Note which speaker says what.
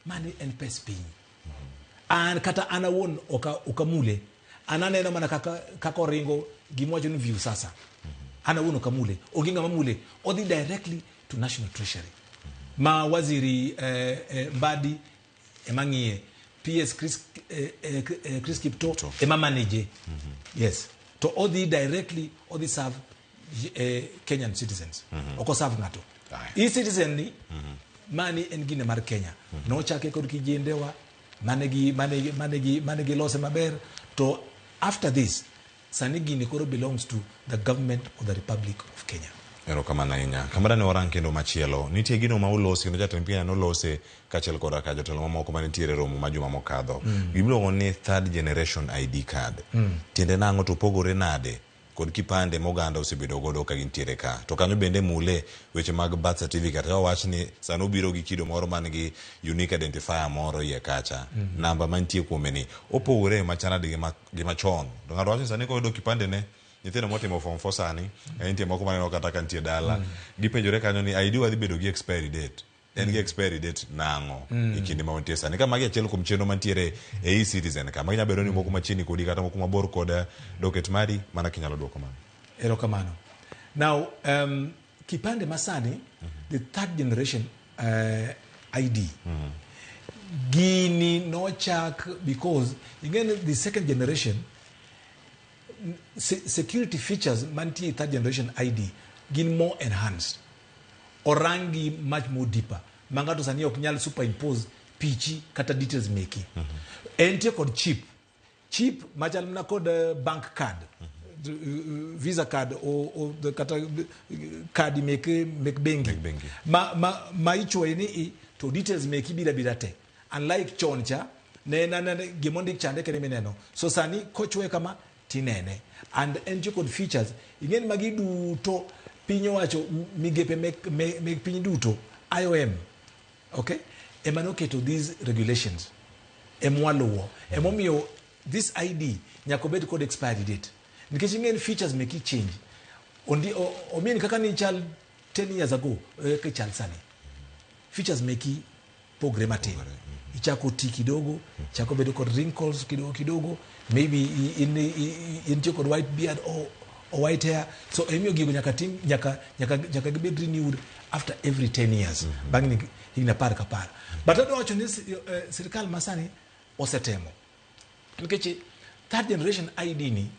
Speaker 1: mani en pes piny an kata ana won okamule ananeno mana kaka ringo gimwacho ni view sasa ana won okamule oginga mamule odi directly to National Treasury ma waziri Mbadi emangie PS Chris Kipto manage yes to odi directly odi serve Kenyan citizens oko serve ngato e citizen ni mani engine mar Kenya no chake kod kijendewa manegi lose maber to after this sanigini koro belongs to the government of the Republic of Kenya.
Speaker 2: Ero kama na inya kamera ne orang kendo machielo nitie gino ma ulosi kendo jatend piny no lose kachel koda ka jotelo mamoko manitiere romo majuma mokadho gibiro ni third generation ID card tiende nango to pogore nade kod kipande moganda osebedo godo ka gintiere ka to kanyo bende mule weche mag birth certificate to wach ni sano biro gi kido moro manigi unique identifier moro ye kacha namba mantie kuomeni opogore machana dige gi machon to ngado wach sani ko do kipande ne nyithindo motimo form 4 sani entie moko maneno kata kantie dala gipenjore kanyo ni ID wadhi bedo gi expiry date en gi expiry date nango ikindi ma ontie sani kama gi achiel kuom chenro mantiere e-citizen kama nya bedo ni moko machini kodi kata moko mabor koda docket mari mana kinyalo dwoko mana
Speaker 1: ero kamano now kipande masani the third generation ID gini no chak because again the second generation security features manti third generation ID gin more enhanced orangi much more deeper mangato sani ok nyal superimpose pichi kata details meki entie kod chip machal na kod bank card visa card o the kata card make bengi ma ichwe ni to details meki bila te unlike choncha na gimondik chande kene meneno so sani kochwe kama tinene and entie kod features ingen magi duto pinyo wacho migepe make piny duto IOM okay emanoke to these regulations emwaluo emomiyo this ID nyakobet code expiry date nikech ingen features make change ondi omini kaka ni chal 10 years ago ke chal sani features make pogre matin ichako ti kidogo chako bedo kod wrinkles kidogo maybe in kod white beard or white hair so emio gigo nyaka gibed renewed after every 10 years bangni hina par kapar but ado wacho ni sirikal masani osetemo nikech third generation ID ni